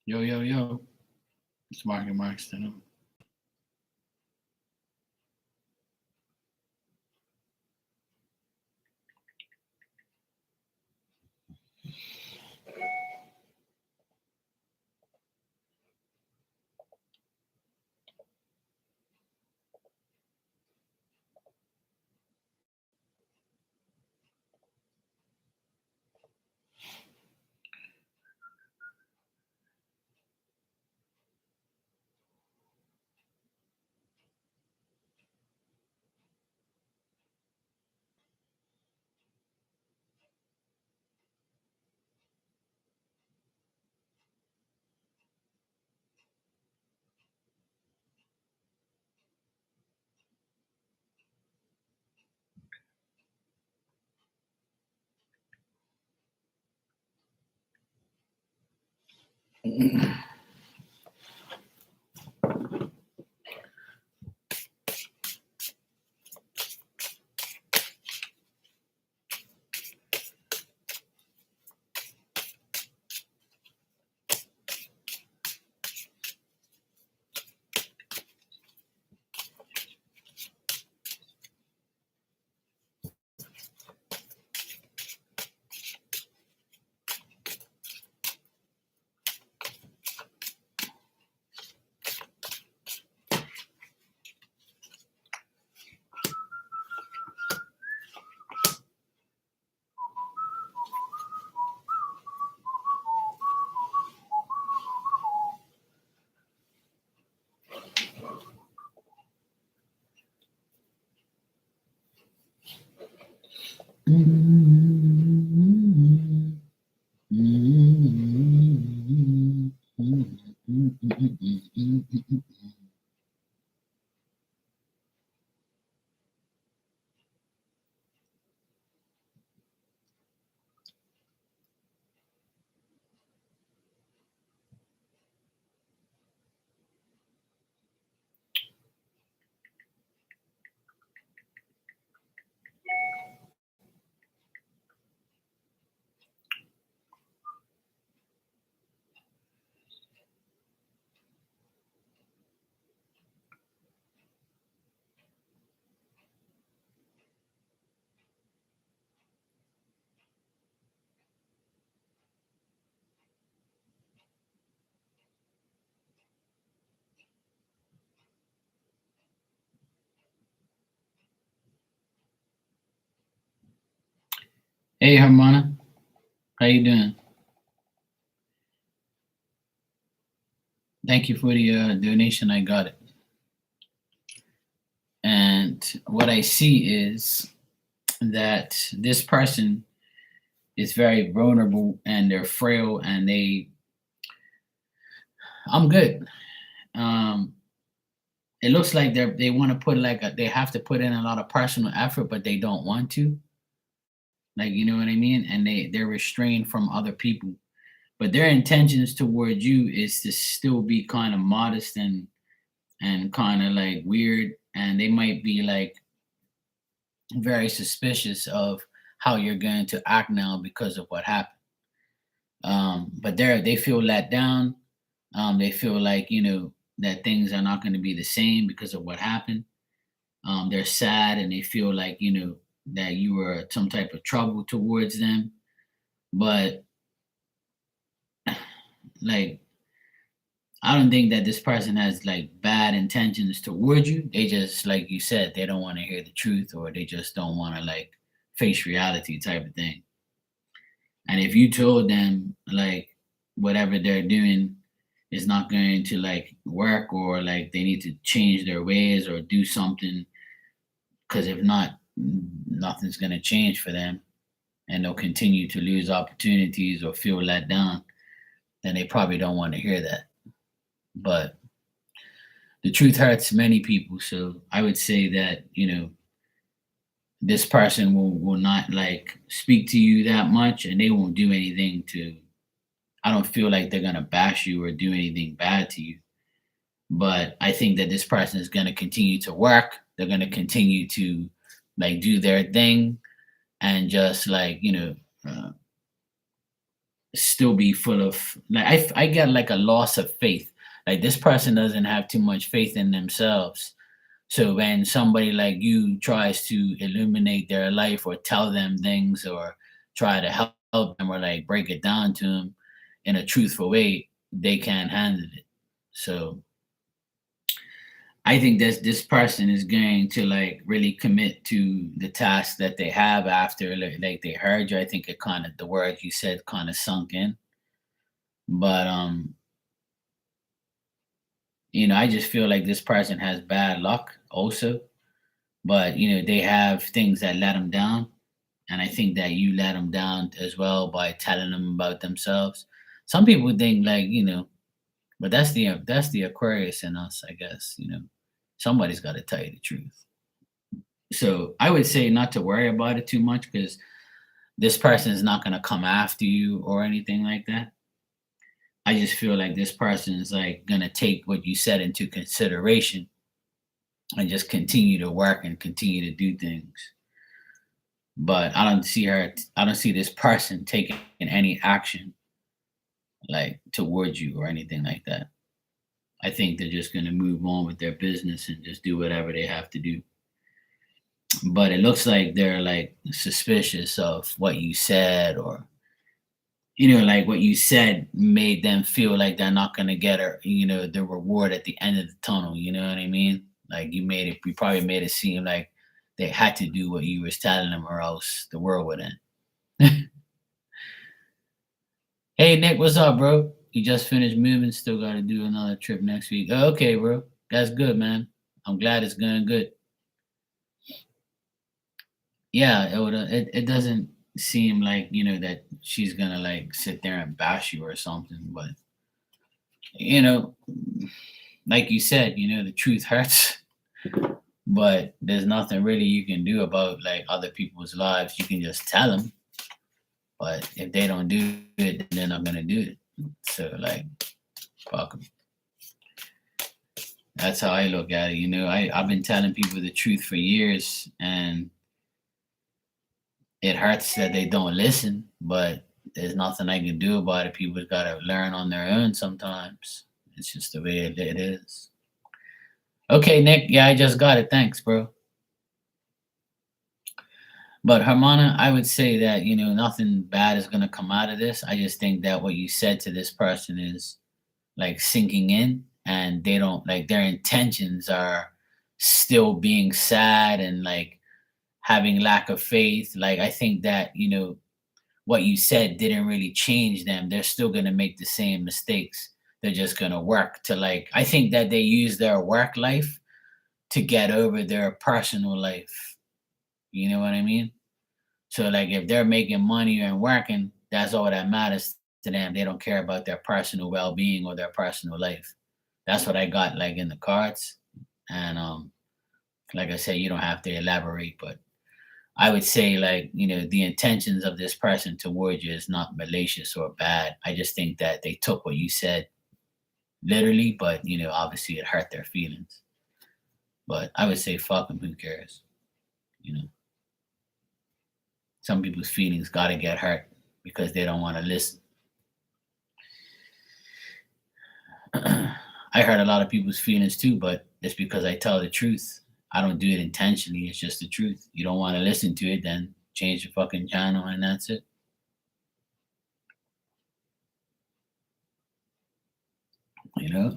Yo, yo, yo. It's Marky Markston. Hey, Hermana. How you doing? Thank you for the donation. I got it. And what I see is that this person is very vulnerable and they're frail and I'm good. Um, it looks like they want to put they have to put in a lot of personal effort, but they don't want to. Like, you know what I mean? And they're restrained from other people. But their intentions towards you is to still be kind of modest and kind of like weird, and they might be like very suspicious of how you're going to act now because of what happened. But they feel let down. They feel like, that things are not going to be the same because of what happened. They're sad and they feel like, that you were some type of trouble towards them. But like, I don't think that this person has like bad intentions towards you. They just, like you said, they don't want to hear the truth, or they just don't want to like face reality type of thing. And if you told them like whatever they're doing is not going to like work, or like they need to change their ways or do something, because if not, nothing's going to change for them, and they'll continue to lose opportunities or feel let down, then they probably don't want to hear that. But the truth hurts many people. So I would say that, this person will not like speak to you that much, and they won't do anything to, I don't feel like they're going to bash you or do anything bad to you. But I think that this person is going to continue to work. They're going to continue to like do their thing, and just like, uh, still be full of like I get like a loss of faith. Like this person doesn't have too much faith in themselves. So when somebody like you tries to illuminate their life or tell them things or try to help them or like break it down to them in a truthful way, they can't handle it. So I think this person is going to like really commit to the task that they have after like they heard you. I think it kind of the word you said kind of sunk in. But I just feel like this person has bad luck also. But they have things that let them down, and I think that you let them down as well by telling them about themselves. Some people think like but that's the Aquarius in us, I guess. Somebody's got to tell you the truth. So I would say not to worry about it too much because this person is not going to come after you or anything like that. I just feel like this person is like going to take what you said into consideration and just continue to work and continue to do things. But I don't see this person taking any action like towards you or anything like that. I think they're just going to move on with their business and just do whatever they have to do. But it looks like they're like suspicious of what you said, or like what you said made them feel like they're not going to get the reward at the end of the tunnel. You know what I mean? Like you probably made it seem like they had to do what you was telling them or else the world would end. Hey Nick, what's up, bro? You just finished moving, still got to do another trip next week. Oh, okay, bro. That's good, man. I'm glad it's going good. Yeah, it doesn't seem like, that she's gonna like sit there and bash you or something, but you know, like you said, the truth hurts, but there's nothing really you can do about like other people's lives. You can just tell them, but if they don't do it, then they're not gonna do it. So like, fuck 'em. That's how I look at it. I've been telling people the truth for years, and it hurts that they don't listen, but there's nothing I can do about it. People gotta learn on their own sometimes. It's just the way it is. Okay, Nick. Yeah, I just got it. Thanks, bro. But Hermana, I would say that, nothing bad is gonna come out of this. I just think that what you said to this person is like sinking in, and they don't like their intentions are still being sad and like having lack of faith. Like I think that, what you said didn't really change them. They're still going to make the same mistakes. They're just going to work to like, I think that they use their work life to get over their personal life. You know what I mean? So, like, if they're making money and working, that's all that matters to them. They don't care about their personal well being or their personal life. That's what I got like in the cards. And, like I said, you don't have to elaborate, but I would say like, the intentions of this person towards you is not malicious or bad. I just think that they took what you said literally, but obviously it hurt their feelings. But I would say fuck them, who cares? You know, some people's feelings gotta get hurt because they don't want to listen. I hurt a lot of people's feelings too, but it's because I tell the truth. I don't do it intentionally. It's just the truth. You don't want to listen to it, then change the fucking channel and that's it.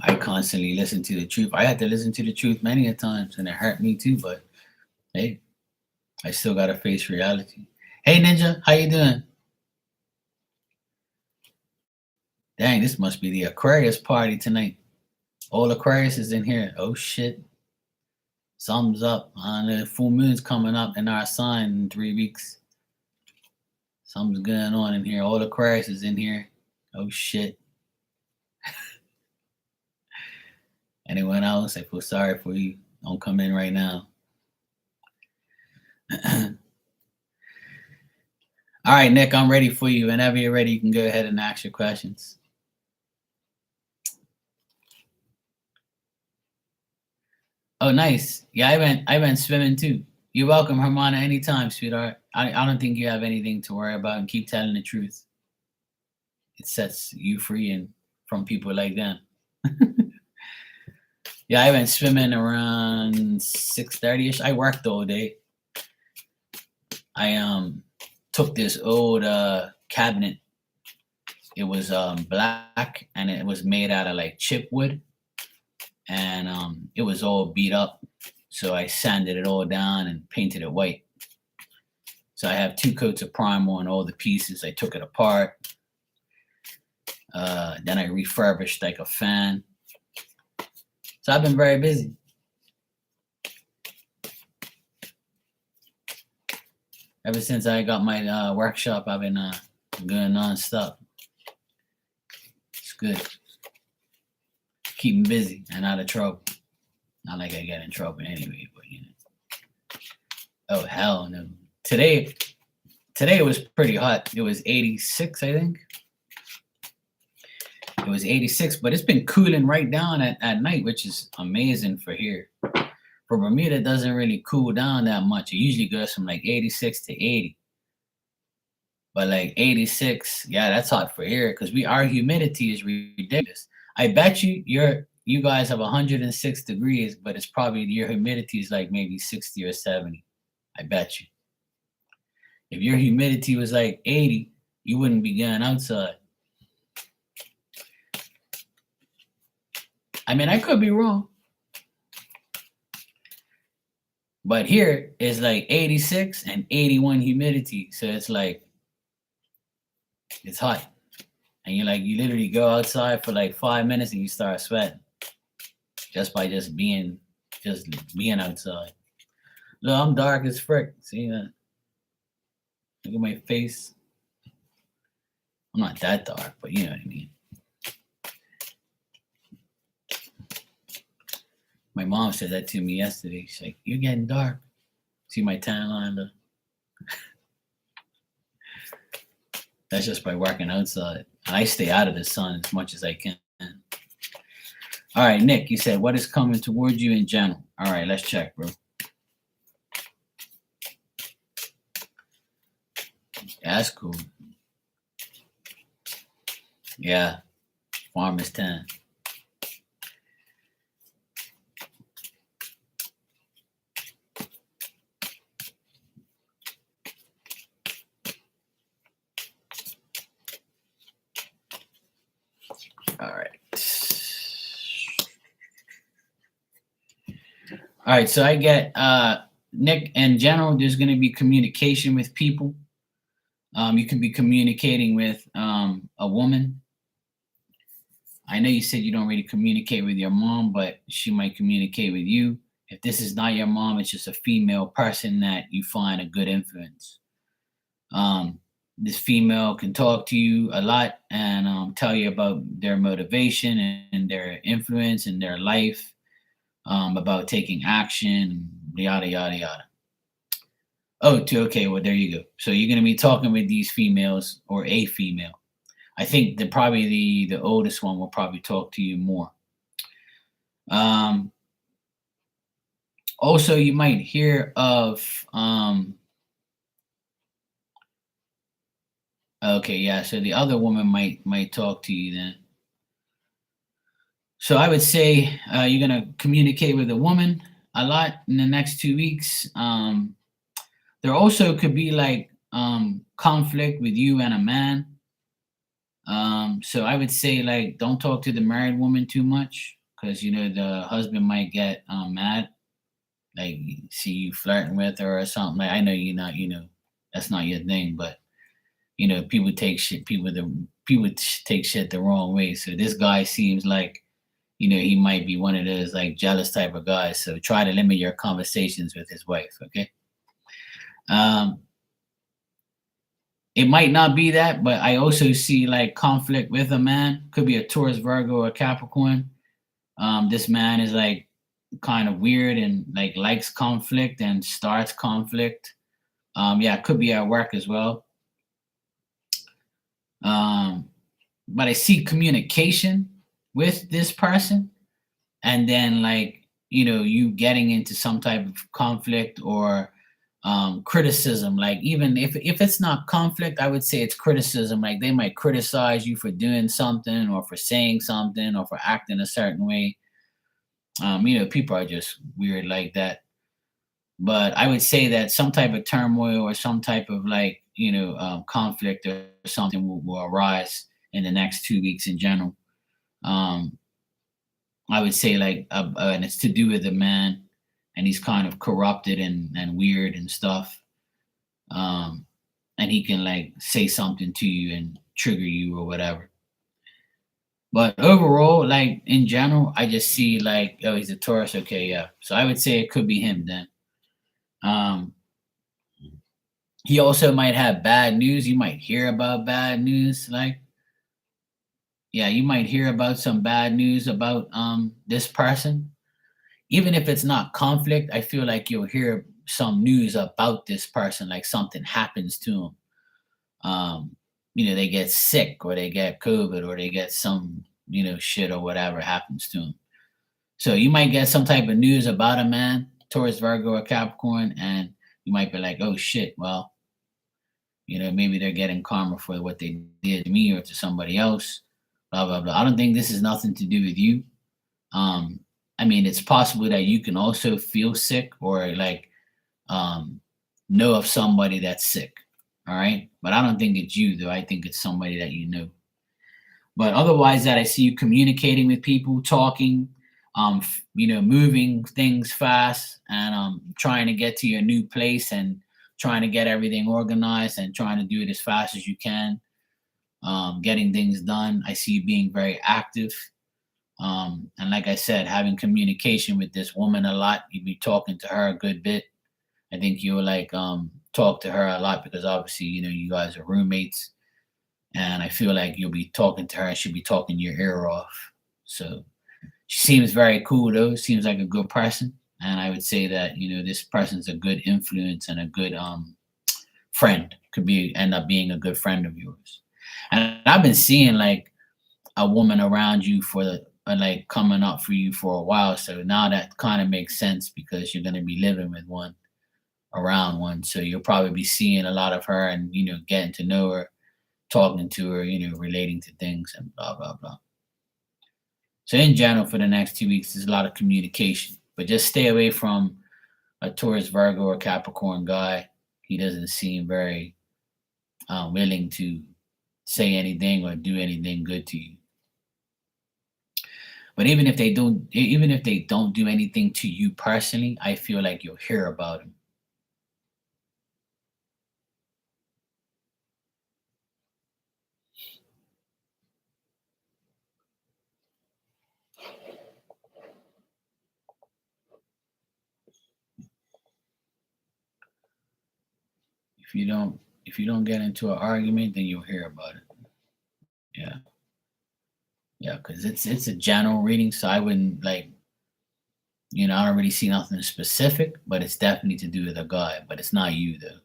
I constantly listen to the truth. I had to listen to the truth many a times and it hurt me too, but hey, I still gotta face reality. Hey Ninja, how you doing? Dang, this must be the Aquarius party tonight. All Aquarius is in here. Oh shit. Something's up. The full moon's coming up in our sign in 3 weeks. Something's going on in here. All Aquarius is in here. Oh shit. Anyone else? I feel sorry for you. Don't come in right now. All right, Nick, I'm ready for you. Whenever you're ready, you can go ahead and ask your questions. Oh, nice. Yeah, I went swimming too. You're welcome, Hermana, anytime, sweetheart. I don't think you have anything to worry about, and keep telling the truth. it sets you free and from people like them. Yeah, I went swimming around 6:30ish. I worked all day. I took this old cabinet. It was black and it was made out of like chip wood, and it was all beat up. So I sanded it all down and painted it white. So I have 2 coats of primer on all the pieces. I took it apart. Then I refurbished like a fan. So I've been very busy. Ever since I got my workshop, I've been going nonstop. It's good. Keep me busy and out of trouble. Not like I get in trouble anyway, but you know. Oh hell no. Today it was pretty hot. It was 86, I think. It was 86, but it's been cooling right down at night, which is amazing for here. For Bermuda, it doesn't really cool down that much. It usually goes from like 86 to 80. But like 86, yeah, that's hot for here because our humidity is ridiculous. I bet you guys have 106 degrees, but it's probably your humidity is like maybe 60 or 70. I bet you. If your humidity was like 80, you wouldn't be going outside. I mean, I could be wrong. But here it's like 86 and 81 humidity. So it's like, it's hot. And you literally go outside for like 5 minutes and you start sweating. Just by being outside. Look, I'm dark as frick. See that? Look at my face. I'm not that dark, but you know what I mean. My mom said that to me yesterday. She's like, "You're getting dark." See my tan line, though? That's just by working outside. I stay out of the sun as much as I can. All right, Nick, you said, what is coming towards you in general? All right, let's check, bro. Yeah, that's cool. Yeah, Farmer's 10. All right. All right, so I get Nick, in general, there's going to be communication with people. You could be communicating with a woman. I know you said you don't really communicate with your mom, but she might communicate with you. If this is not your mom, it's just a female person that you find a good influence. This female can talk to you a lot and tell you about their motivation and their influence in their life, about taking action, yada, yada, yada. Oh, okay, well, there you go. So you're going to be talking with these females or a female. I think that probably the oldest one will probably talk to you more. Also, you might hear of okay, yeah. So the other woman might talk to you then. So I would say you're gonna communicate with a woman a lot in the next 2 weeks. There also could be like conflict with you and a man. So I would say like don't talk to the married woman too much because the husband might get mad, like see you flirting with her or something. Like I know you're not, that's not your thing, but people take shit. People take shit the wrong way. So this guy seems like he might be one of those like jealous type of guys. So try to limit your conversations with his wife. Okay. It might not be that, but I also see like conflict with a man. Could be a Taurus, Virgo, or Capricorn. This man is like kind of weird and like likes conflict and starts conflict. Yeah, it could be at work as well. But I see communication with this person, and then like you getting into some type of conflict or criticism. Like even if it's not conflict, I would say it's criticism. Like they might criticize you for doing something or for saying something or for acting a certain way. People are just weird like that. But I would say that some type of turmoil or some type of like conflict or something will arise in the next 2 weeks in general. Um, I would say like, and it's to do with the man, and he's kind of corrupted and weird and stuff. Um, and he can like say something to you and trigger you or whatever. But overall, like in general, I just see like, oh, he's a Taurus. Okay, yeah. So I would say it could be him then. Um, he also might have bad news. You might hear about bad news. Like, yeah, you might hear about some bad news about this person. Even if it's not conflict, I feel like you'll hear some news about this person, like something happens to them. They get sick or they get COVID or they get some, shit or whatever happens to them. So you might get some type of news about a man, Taurus, Virgo, or Capricorn, and you might be like, oh shit, well, maybe they're getting karma for what they did to me or to somebody else, blah, blah, blah. I don't think this is nothing to do with you. Um, I mean, it's possible that you can also feel sick or like um, know of somebody that's sick. All right. But I don't think it's you, though. I think it's somebody that you know. But otherwise, that I see you communicating with people, talking, moving things fast and trying to get to your new place and trying to get everything organized and trying to do it as fast as you can, getting things done. I see you being very active. And like I said, having communication with this woman a lot. You be talking to her a good bit. I think you'll like talk to her a lot because obviously, you guys are roommates. And I feel like you'll be talking to her and she'll be talking your ear off. So she seems very cool though. Seems like a good person. And I would say that, this person's a good influence and a good friend. Could be end up being a good friend of yours. And I've been seeing like a woman around you for like coming up for you for a while. So now that kind of makes sense because you're gonna be living with one around one. So you'll probably be seeing a lot of her and getting to know her, talking to her, relating to things and blah blah blah. So in general, for the next 2 weeks, there's a lot of communication. But just stay away from a Taurus, Virgo, or Capricorn guy. He doesn't seem very willing to say anything or do anything good to you. But even if they don't do anything to you personally, I feel like you'll hear about them. If you don't get into an argument, then you'll hear about it. Yeah, yeah, because it's a general reading, so I wouldn't like I don't really see nothing specific, but it's definitely to do with a guy, but it's not you though.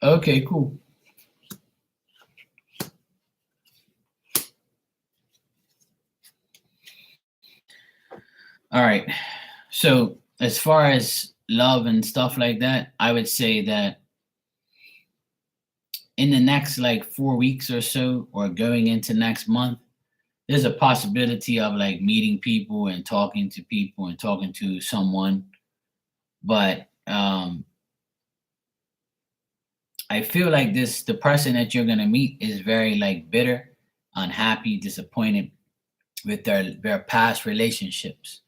Okay, cool. All right. So as far as love and stuff like that, I would say that in the next like 4 weeks or so, or going into next month, there's a possibility of like meeting people and talking to people and talking to someone. But I feel like the person that you're gonna meet is very like bitter, unhappy, disappointed with their past relationships,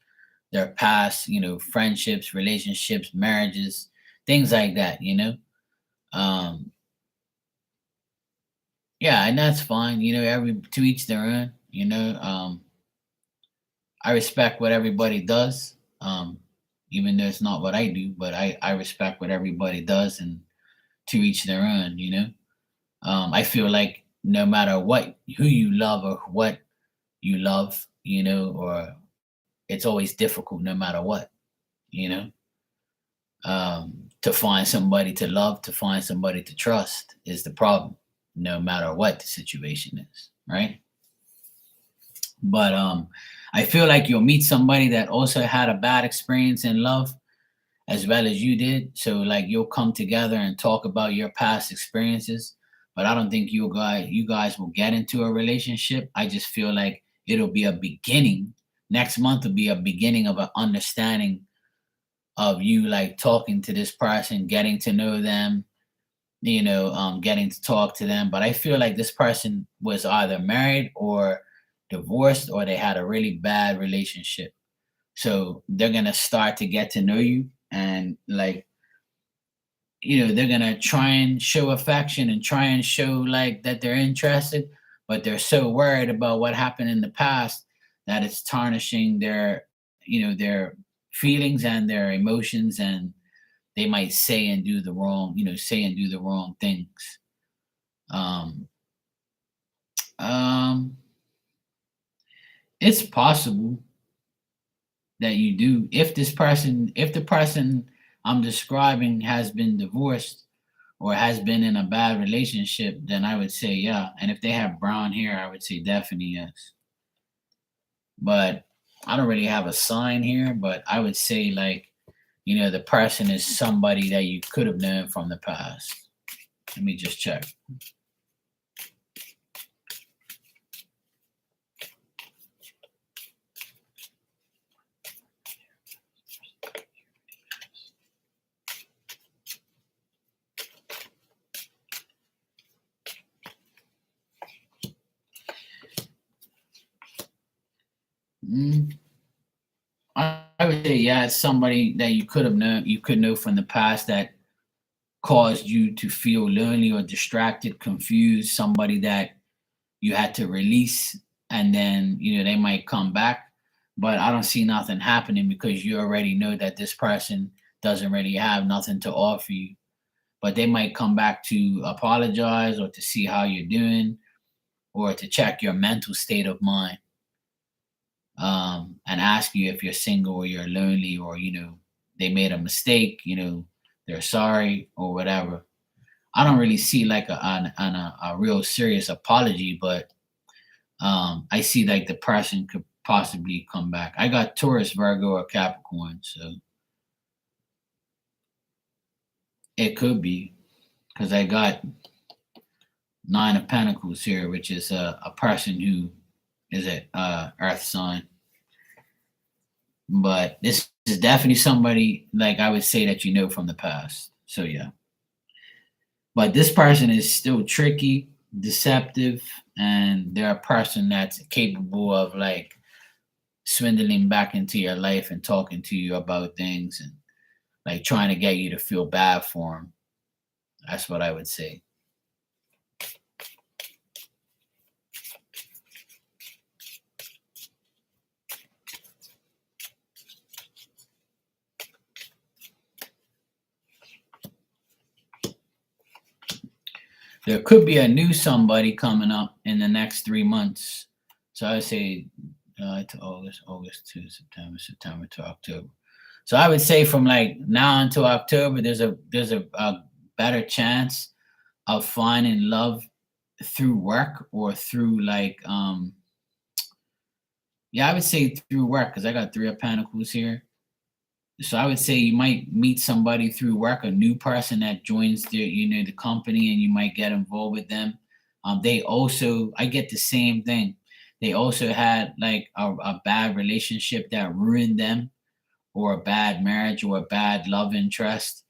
their past, friendships, relationships, marriages, things like that. Um, Yeah, and that's fine. Every to each their own. I respect what everybody does. Even though it's not what I do, but I respect what everybody does, and to each their own. I feel like no matter what, who you love or what you love, or it's always difficult no matter what, you know, to find somebody to love, to find somebody to trust is the problem, no matter what the situation is, right? But I feel like you'll meet somebody that also had a bad experience in love as well as you did. So like you'll come together and talk about your past experiences. But I don't think you guys will get into a relationship. I just feel like it'll be a beginning. Next month will be a beginning of an understanding of you like talking to this person, getting to know them, getting to talk to them. But I feel like this person was either married or divorced or they had a really bad relationship. So they're gonna start to get to know you, and like, they're gonna try and show affection and try and show like that they're interested, but they're so worried about what happened in the past that it's tarnishing their feelings and their emotions, and they might say and do the wrong things. Um, um, it's possible that you do if the person I'm describing has been divorced or has been in a bad relationship, then I would say yeah. And if they have brown hair, I would say definitely yes. But I don't really have a sign here, but I would say like, the person is somebody that you could have known from the past. Let me just check. Mm, I would say yeah, it's somebody that you could know from the past that caused you to feel lonely or distracted, confused, somebody that you had to release, and then they might come back. But I don't see nothing happening because you already know that this person doesn't really have nothing to offer you. But they might come back to apologize or to see how you're doing or to check your mental state of mind, and ask you if you're single or you're lonely, or they made a mistake, they're sorry or whatever. I don't really see like a real serious apology, but I see like the person could possibly come back. I got Taurus, Virgo, or Capricorn, so it could be because I got Nine of Pentacles here, which is a person who is a Earth sign. But this is definitely somebody like I would say that you know from the past. So yeah, but this person is still tricky, deceptive, and they're a person that's capable of like swindling back into your life and talking to you about things and like trying to get you to feel bad for them. That's what I would say. There could be a new somebody coming up in the next 3 months. So I would say to August, August to September, September to October. So I would say from like now until October, there's a better chance of finding love through work or through like yeah, I would say through work because I got Three of Pentacles here. So I would say you might meet somebody through work, a new person that joins the company, and you might get involved with them. They also, I get the same thing. They also had like a bad relationship that ruined them, or a bad marriage, or a bad love interest,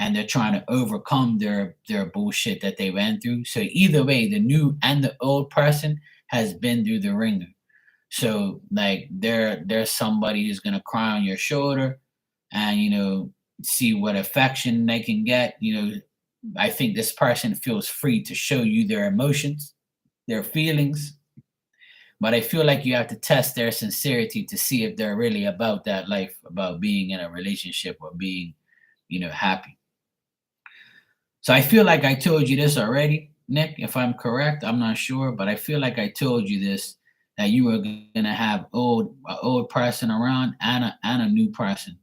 and they're trying to overcome their bullshit that they went through. So either way, the new and the old person has been through the ringer. So like there's somebody who's gonna cry on your shoulder and see what affection they can get. I think this person feels free to show you their emotions. their feelings, but I feel like you have to test their sincerity to see if they're really about that life, about being in a relationship or being, happy. So I feel like I told you this already, Nick. If I'm correct, I'm not sure, but I feel like I told you this, that you were gonna have old person around and a new person.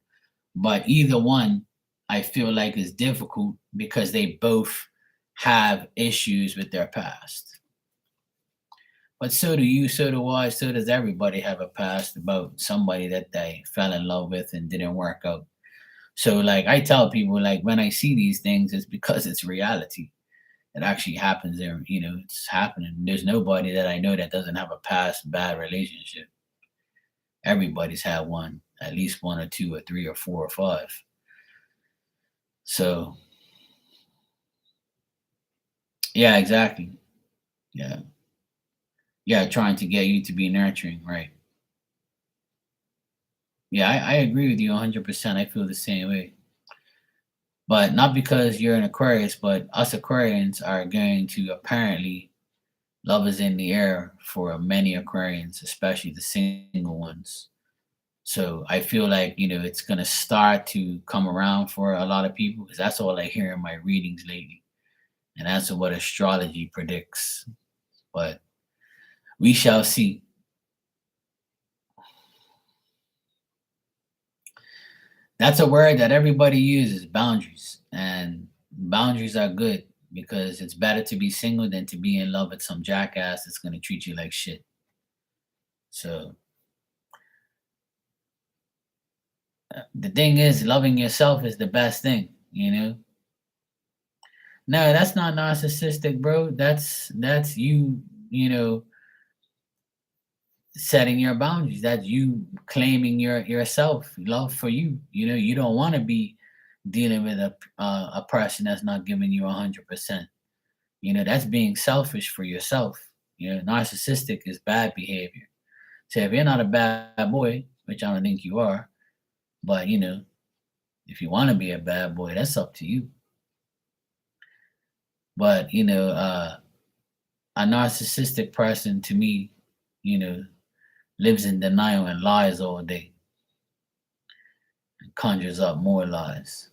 But either one, I feel like is difficult because they both have issues with their past. But so do you, so do I, so does everybody have a past about somebody that they fell in love with and didn't work out. So like I tell people, like when I see these things, it's because it's reality. It actually happens there, it's happening. There's nobody that I know that doesn't have a past bad relationship. Everybody's had one, at least one or two or three or four or five. So yeah, exactly. Yeah. Yeah, trying to get you to be nurturing, right? Yeah, I agree with you 100%. I feel the same way. But not because you're an Aquarius, but us Aquarians are going to apparently love is in the air for many Aquarians, especially the single ones. So I feel like, it's going to start to come around for a lot of people because that's all I hear in my readings lately. And that's what astrology predicts. But we shall see. That's a word that everybody uses, boundaries. And boundaries are good because it's better to be single than to be in love with some jackass that's going to treat you like shit. So the thing is, loving yourself is the best thing. No, that's not narcissistic, bro. That's you, you know, setting your boundaries. That's you claiming yourself, love for you. You don't want to be dealing with a person that's not giving you 100%. That's being selfish for yourself. Narcissistic is bad behavior. So if you're not a bad boy, which I don't think you are, but if you want to be a bad boy, that's up to you. But a narcissistic person to me, you know, lives in denial and lies all day and conjures up more lies.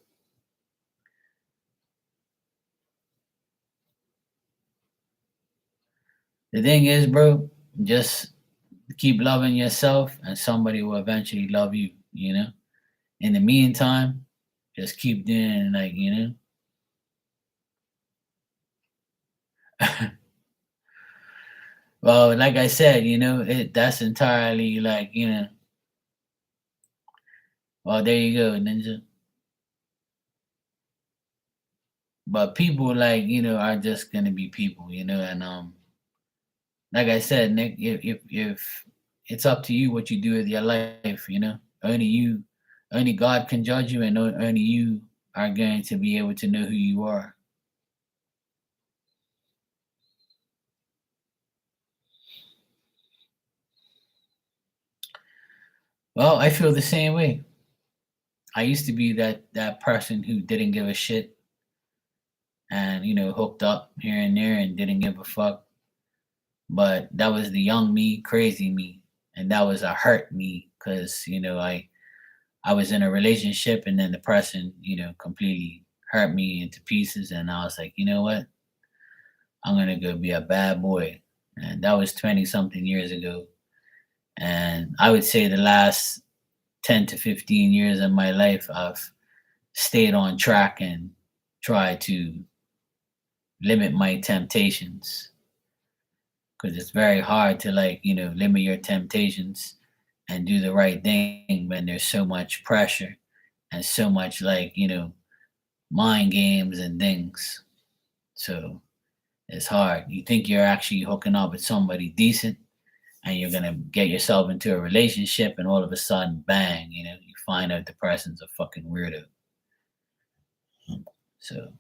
The thing is, bro, just keep loving yourself and somebody will eventually love you. In the meantime, just keep doing like. Well, like I said, that's entirely like. Well, there you go, ninja. But people are just gonna be people, and like I said, Nick, if it's up to you what you do with your life. Only God can judge you, and only you are going to be able to know who you are. Well, I feel the same way. I used to be that person who didn't give a shit and hooked up here and there and didn't give a fuck. But that was the young me, crazy me, and that was a hurt me because I was in a relationship and then the person completely hurt me into pieces, and I was like, you know what? I'm gonna go be a bad boy, and that was 20 something years ago. And I would say the last 10 to 15 years of my life, I've stayed on track and tried to limit my temptations because it's very hard to limit your temptations and do the right thing when there's so much pressure and so much mind games and things. So it's hard. You think you're actually hooking up with somebody decent and you're gonna get yourself into a relationship and all of a sudden bang, you find out the person's a fucking weirdo. So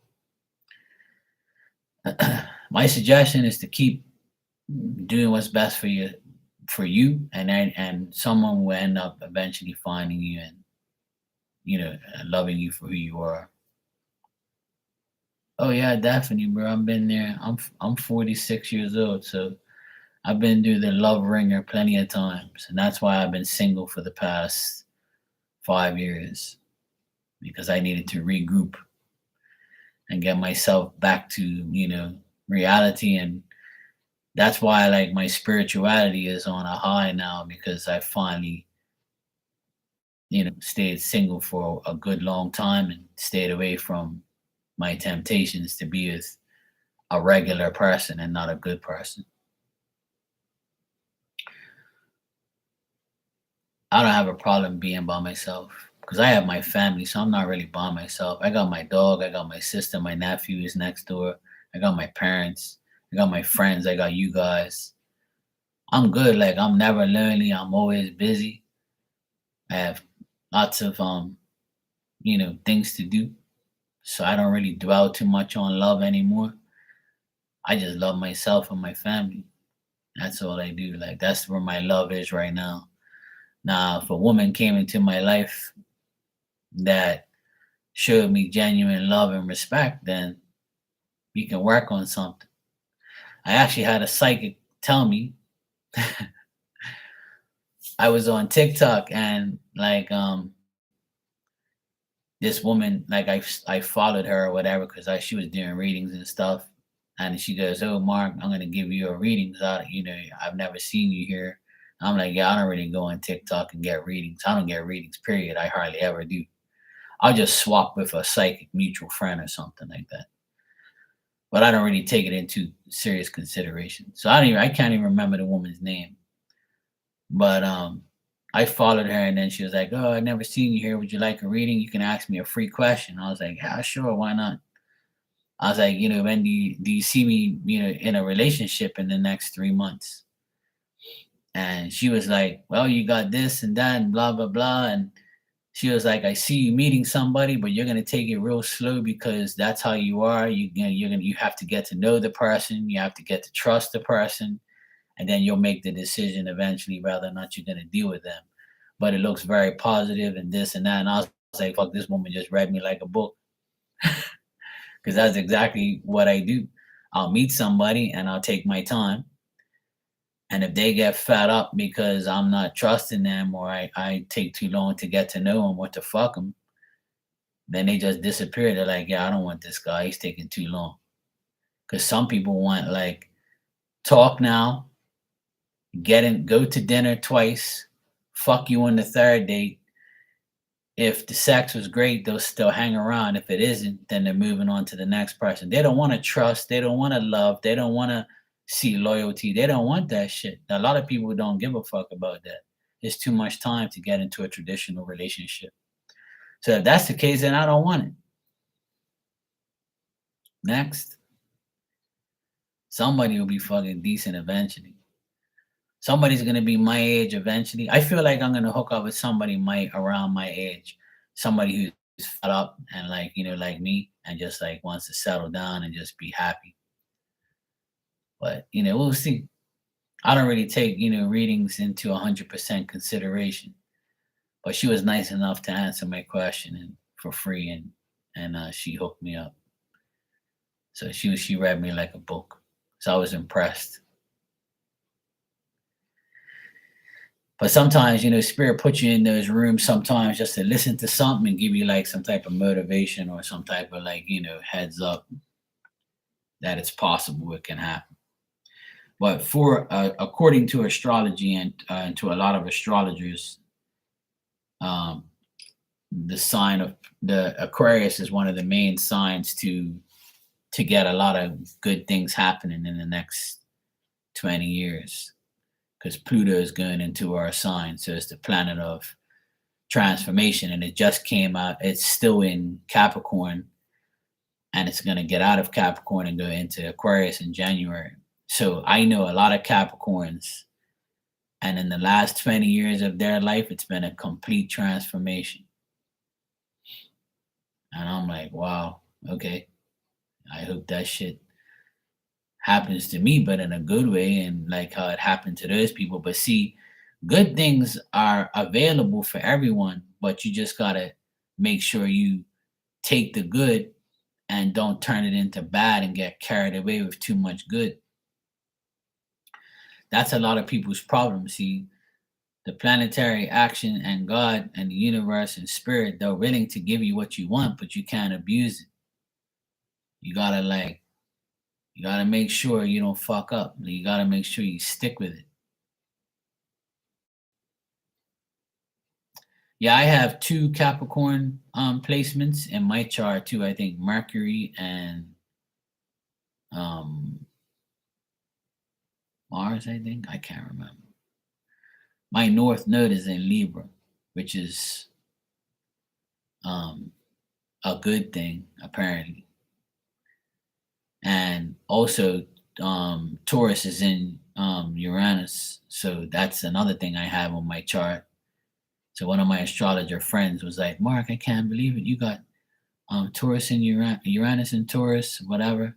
my suggestion is to keep doing what's best for you, and someone will end up eventually finding you and loving you for who you are. Oh yeah, definitely, bro. I've been there. I'm 46 years old, so I've been through the love ringer plenty of times, and that's why I've been single for the past 5 years because I needed to regroup and get myself back to reality, and that's why like my spirituality is on a high now because I finally stayed single for a good long time and stayed away from my temptations to be with a regular person and not a good person. I don't have a problem being by myself because I have my family, so I'm not really by myself. I got my dog, I got my sister, my nephew is next door, I got my parents, I got my friends, I got you guys. I'm good. Like I'm never lonely. I'm always busy. I have lots of things to do. So I don't really dwell too much on love anymore. I just love myself and my family. That's all I do. Like that's where my love is right now. Now, if a woman came into my life that showed me genuine love and respect, then we can work on something. I actually had a psychic tell me I was on TikTok and like this woman like I followed her or whatever because I she was doing readings and stuff, and she goes, "Oh, Mark, I'm gonna give you a reading. 'Cause I've never seen you here." I'm like, "Yeah, I don't really go on TikTok and get readings. I don't get readings. Period. I hardly ever do. I'll just swap with a psychic mutual friend or something like that. But I don't really take it into serious consideration. So I can't even remember the woman's name. But I followed her and then she was like, "Oh, I never seen you here. Would you like a reading? You can ask me a free question." I was like, "Yeah, sure, why not?" I was like, "When do you see me, in a relationship in the next 3 months?" And she was like, "Well, you got this and that and blah blah blah." And she was like, "I see you meeting somebody, but you're gonna take it real slow because that's how you are. You have to get to know the person. You have to get to trust the person, and then you'll make the decision eventually whether or not you're gonna deal with them. But it looks very positive and this and that." And I was like, "Fuck, this woman just read me like a book," because that's exactly what I do. I'll meet somebody and I'll take my time. And if they get fed up because I'm not trusting them or I take too long to get to know them or to fuck them, then they just disappear. They're like, "Yeah, I don't want this guy. He's taking too long." Because some people want like talk now, go to dinner twice, fuck you on the third date. If the sex was great, they'll still hang around. If it isn't, then they're moving on to the next person. They don't want to trust. They don't want to love. They don't want to see loyalty. They don't want that shit. A lot of people don't give a fuck about that. It's too much time to get into a traditional relationship. So if that's the case, then I don't want it. Next, somebody will be fucking decent eventually. Somebody's gonna be my age eventually. I feel like I'm gonna hook up with somebody my around my age, somebody who's fed up and like like me, and just like wants to settle down and just be happy. But we'll see. I don't really take readings into 100% consideration. But she was nice enough to answer my question and for free, and she hooked me up. So she read me like a book. So I was impressed. But sometimes, spirit puts you in those rooms sometimes just to listen to something and give you like some type of motivation or some type of like, heads up that it's possible it can happen. But for according to astrology and to a lot of astrologers, um, the sign of the Aquarius is one of the main signs to get a lot of good things happening in the next 20 years because Pluto is going into our sign. So it's the planet of transformation and it just came out. It's still in Capricorn and it's going to get out of Capricorn and go into Aquarius in January. So I know a lot of Capricorns, and in the last 20 years of their life, it's been a complete transformation. And I'm like, wow, okay. I hope that shit happens to me, but in a good way and like how it happened to those people. But see, good things are available for everyone, but you just gotta make sure you take the good and don't turn it into bad and get carried away with too much good. That's a lot of people's problem. See, the planetary action and God and the universe and spirit, they're willing to give you what you want, but you can't abuse it. You gotta you gotta make sure you don't fuck up. You gotta make sure you stick with it. Yeah, I have two Capricorn placements in my chart too. I think Mercury and um Mars, I think. I can't remember. My North Node is in Libra, which is um a good thing, apparently. And also Taurus is in Uranus. So that's another thing I have on my chart. So one of my astrologer friends was like, Mark, I can't believe it. You got Taurus and Uranus and Taurus, whatever.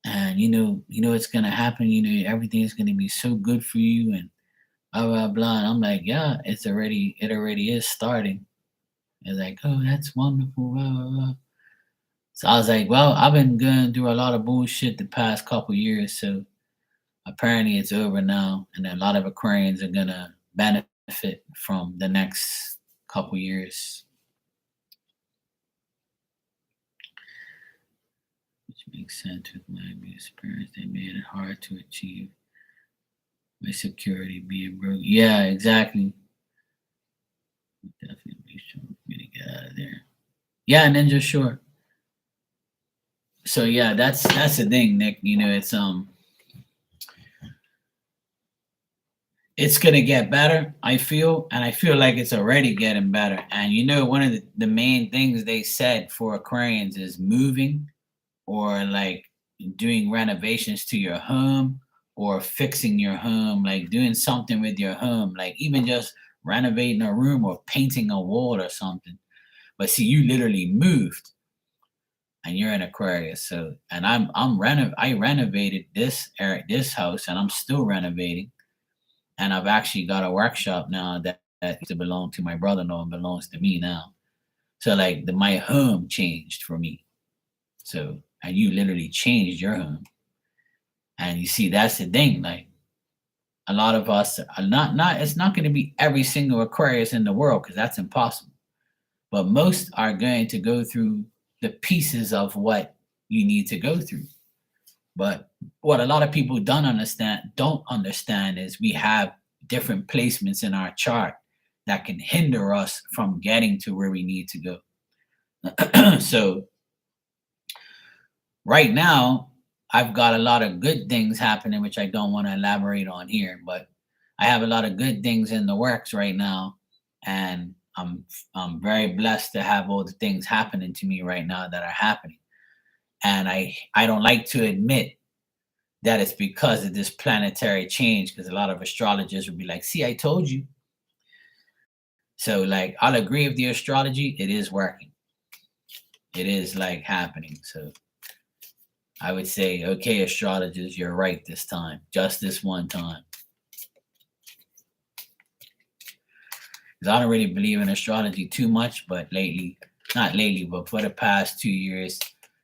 And it's gonna happen, everything's gonna be so good for you and blah blah blah. And I'm like, yeah, it already is starting. It's like, oh, that's wonderful. Blah, blah, blah. So I was like, well, I've been going through a lot of bullshit the past couple years, so apparently it's over now, and a lot of Aquarians are gonna benefit from the next couple years, which makes sense with my experience. They made it hard to achieve my security being broke. Yeah, exactly. Definitely be sure for me to get out of there. Yeah, Ninja, sure. So yeah, that's the thing, Nick. It's gonna get better, I feel, and I feel like it's already getting better. And one of the main things they said for Aquarians is moving or like doing renovations to your home or fixing your home, like doing something with your home, like even just renovating a room or painting a wall or something. But see, you literally moved and you're in Aquarius. So, and I renovated this house and I'm still renovating. And I've actually got a workshop now that used to belong to my brother-in-law and belongs to me now. So like my home changed for me. So, and you literally changed your home. And you see, that's the thing. Like a lot of us are not it's not going to be every single Aquarius in the world because that's impossible. But most are going to go through the pieces of what you need to go through. But what a lot of people don't understand is we have different placements in our chart that can hinder us from getting to where we need to go. So right now, I've got a lot of good things happening, which I don't want to elaborate on here, but I have a lot of good things in the works right now, and I'm very blessed to have all the things happening to me right now that are happening. And I don't like to admit that it's because of this planetary change, because a lot of astrologers would be like, "See, I told you." So like, I'll agree with the astrology; it is working. It is like happening. So I would say, okay, astrologers, you're right this time, just this one time. Because I don't really believe in astrology too much, but lately, not lately, but for the past 2 years,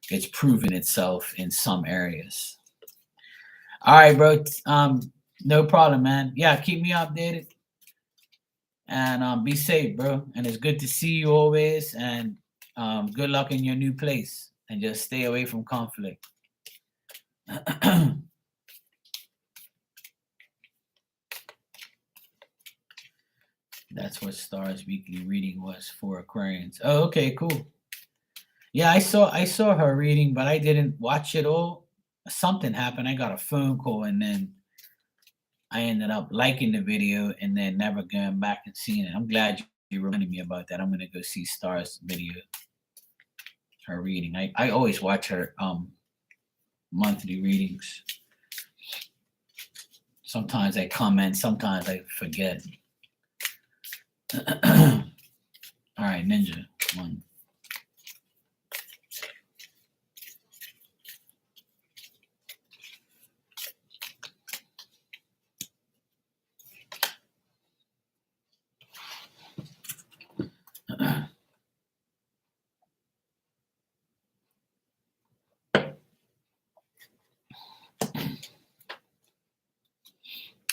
it's proven itself in some areas. All right, bro. No problem, man. Yeah, keep me updated and be safe, bro. And it's good to see you always. And good luck in your new place. And just stay away from conflict. That's what Stars Weekly reading was for Aquarians. Oh, okay, cool. Yeah, I saw her reading, but I didn't watch it all. Something happened. I got a phone call, and then I ended up liking the video, and then never going back and seeing it. I'm glad you reminded me about that. I'm gonna go see Stars video, her reading. I always watch her monthly readings. Sometimes I comment, sometimes I forget. All right, Ninja one.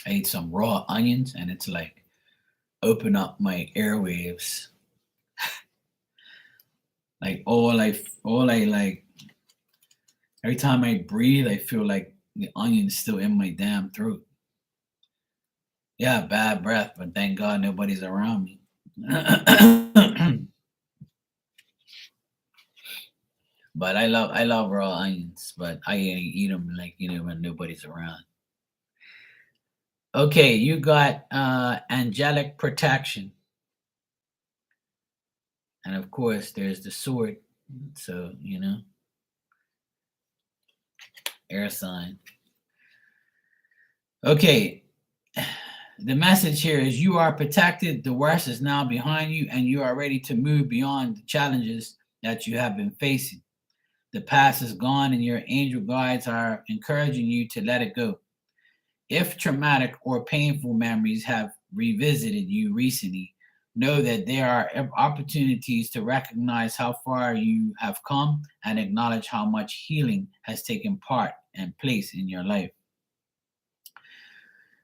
I ate some raw onions, and it's like open up my airwaves. Like all I like every time I breathe, I feel like the onion's still in my damn throat. Yeah, bad breath, but thank God nobody's around me. But I love raw onions, but I eat them like when nobody's around. Okay, you got angelic protection, and of course there's the sword. So air sign. Okay, the message here is you are protected. The worst is now behind you, and you are ready to move beyond the challenges that you have been facing. The past is gone, and your angel guides are encouraging you to let it go. If traumatic or painful memories have revisited you recently, know that there are opportunities to recognize how far you have come and acknowledge how much healing has taken part and place in your life.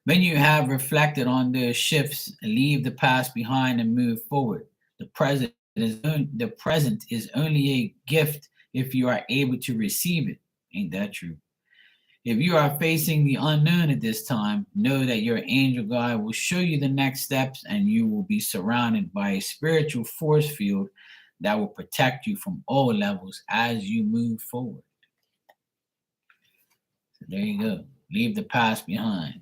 When you have reflected on the shifts, leave the past behind and move forward. The present is only a gift if you are able to receive it. Ain't that true? If you are facing the unknown at this time, know that your angel guide will show you the next steps and you will be surrounded by a spiritual force field that will protect you from all levels as you move forward. So there you go. Leave the past behind.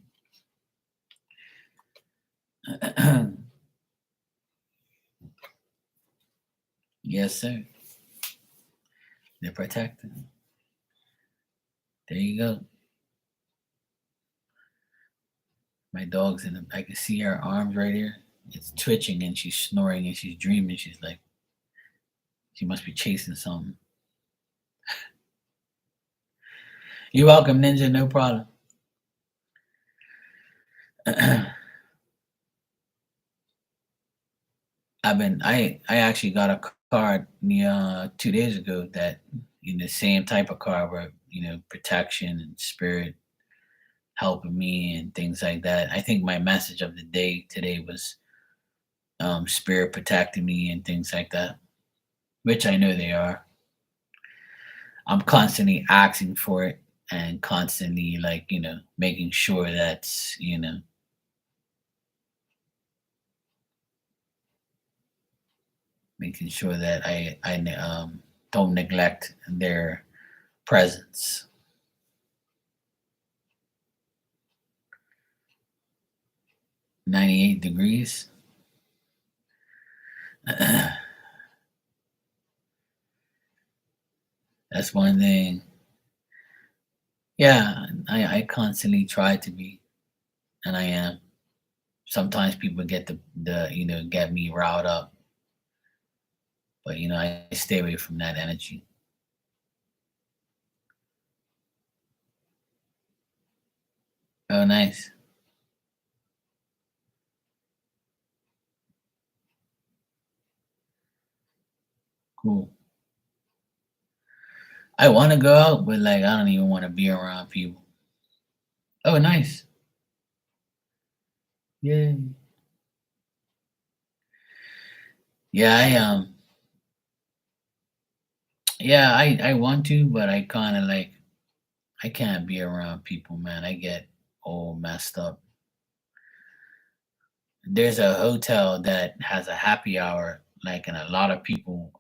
Yes, sir. They're protected. There you go. My dog's in the, I can see her arms right here. It's twitching and she's snoring and she's dreaming. She's like, she must be chasing something. You're welcome, Ninja. No problem. I actually got a card 2 days ago that the same type of card where protection and spirit helping me and things like that. I think my message of the day today was spirit protecting me and things like that, which I know they are. I'm constantly asking for it and constantly like making sure that's making sure that I don't neglect their presence. 98 degrees. That's one thing. Yeah, I constantly try to be, and I am. Sometimes people get the get me riled up, but I stay away from that energy. Oh, nice, cool. I want to go out, but like I don't even want to be around people. Oh, nice. Yeah, yeah. Yeah, I want to, but I kind of like I can't be around people, man. I get all messed up. There's a hotel that has a happy hour, like, and a lot of people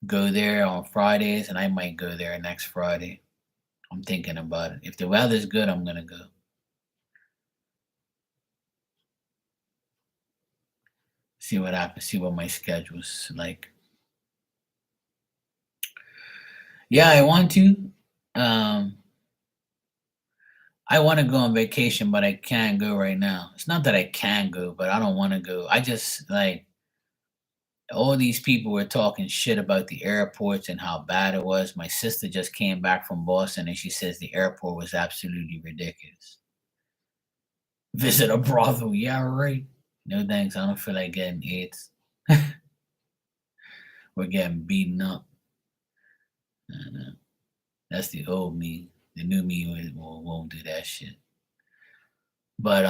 go there on Fridays, and I might go there next Friday. I'm thinking about it. If the weather's good, I'm gonna go. See what happens. See what my schedule's like. Yeah, I want to. Um, I want to go on vacation, but I can't go right now. It's not that I can go, but I don't want to go. I just like all these people were talking shit about the airports and how bad it was. My sister just came back from Boston and she says the airport was absolutely ridiculous. Visit a brothel, yeah, right. No thanks. I don't feel like getting AIDS. We're getting beaten up. I know. That's the old me. The new me won't do that shit. But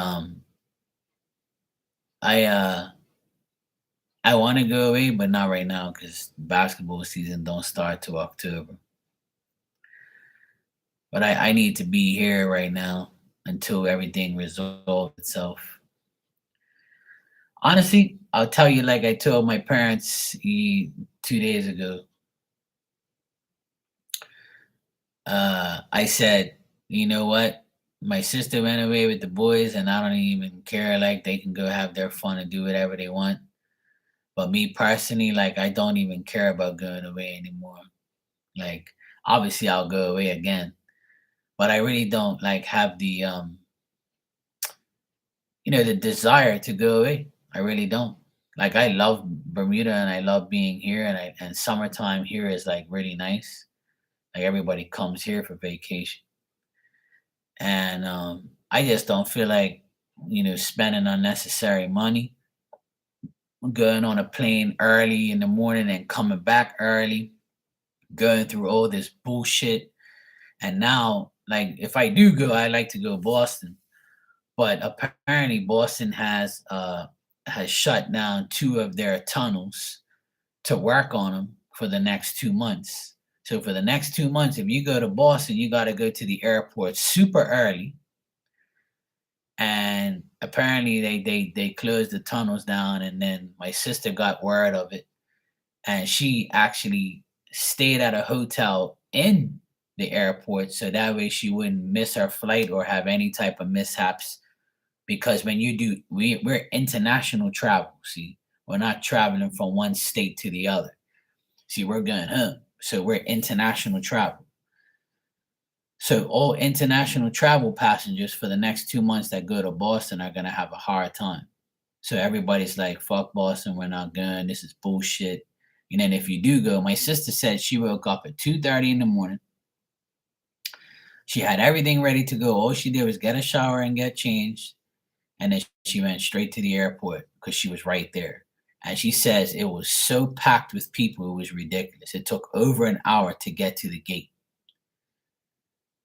I I want to go away, but not right now because basketball season don't start till October. But I need to be here right now until everything resolves itself. Honestly, I'll tell you like I told my parents 2 days ago. I said, you know what? My sister went away with the boys, and I don't even care. Like they can go have their fun and do whatever they want. But me personally, like I don't even care about going away anymore. Like obviously I'll go away again, but I really don't like have the the desire to go away. I really don't. Like I love Bermuda and I love being here and summertime here is like really nice. Like everybody comes here for vacation. And I just don't feel like, spending unnecessary money, going on a plane early in the morning and coming back early, going through all this bullshit. And now, like if I do go, I like to go Boston. But apparently Boston has shut down two of their tunnels to work on them for the next 2 months. So for the next 2 months, if you go to Boston, you got to go to the airport super early. And apparently they closed the tunnels down. And then my sister got word of it, and she actually stayed at a hotel in the airport so that way she wouldn't miss her flight or have any type of mishaps. Because when you do, we're international travel. See, we're not traveling from one state to the other. See, we're going home. So we're international travel. So all international travel passengers for the next 2 months that go to Boston are gonna have a hard time. So everybody's like, fuck Boston, we're not going. This is bullshit. And then if you do go, my sister said she woke up at 2:30 in the morning. She had everything ready to go. All she did was get a shower and get changed. And then she went straight to the airport because she was right there. And she says it was so packed with people, it was ridiculous. It took over an hour to get to the gate.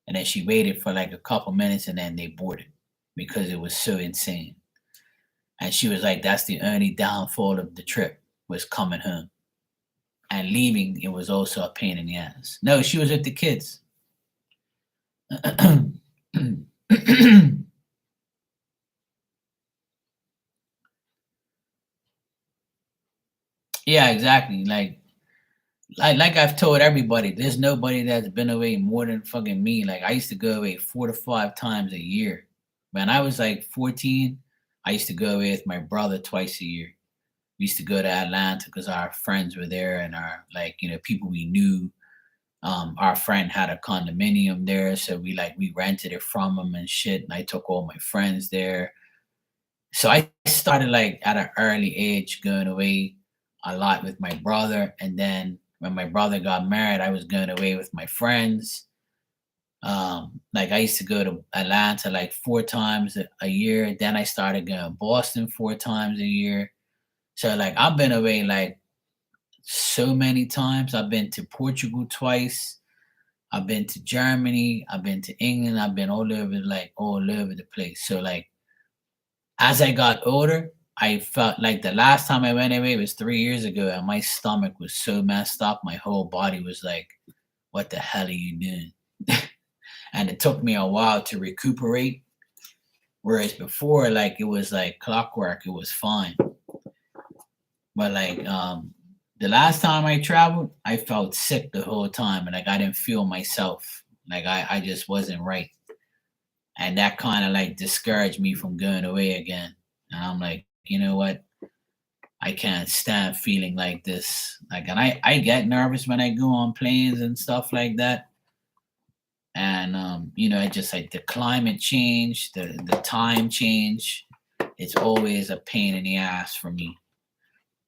And then she waited for like a couple minutes and then they boarded because it was so insane. And she was like, that's the only downfall of the trip was coming home. And leaving, it was also a pain in the ass. No, she was with the kids. Yeah, exactly. Like I've told everybody, there's nobody that's been away more than fucking me. Like I used to go away 4 to 5 times a year. When I was like 14, I used to go away with my brother twice a year. We used to go to Atlanta because our friends were there and our like, people we knew. Our friend had a condominium there, so we rented it from him and shit. And I took all my friends there. So I started like at an early age going away a lot with my brother. And then when my brother got married, I was going away with my friends. Like I used to go to Atlanta like 4 times a year. Then I started going to Boston 4 times a year. So like I've been away like so many times. I've been to Portugal twice. I've been to Germany. I've been to England. I've been all over the place. So like as I got older, I felt like the last time I went away was 3 years ago, and my stomach was so messed up. My whole body was like, "What the hell are you doing?" And it took me a while to recuperate. Whereas before, like it was like clockwork, it was fine. But like the last time I traveled, I felt sick the whole time, and like I didn't feel myself. Like I just wasn't right, and that kind of like discouraged me from going away again. And I'm like, you know what? I can't stand feeling like this. Like, and I get nervous when I go on planes and stuff like that. And it just like the climate change, the time change. It's always a pain in the ass for me.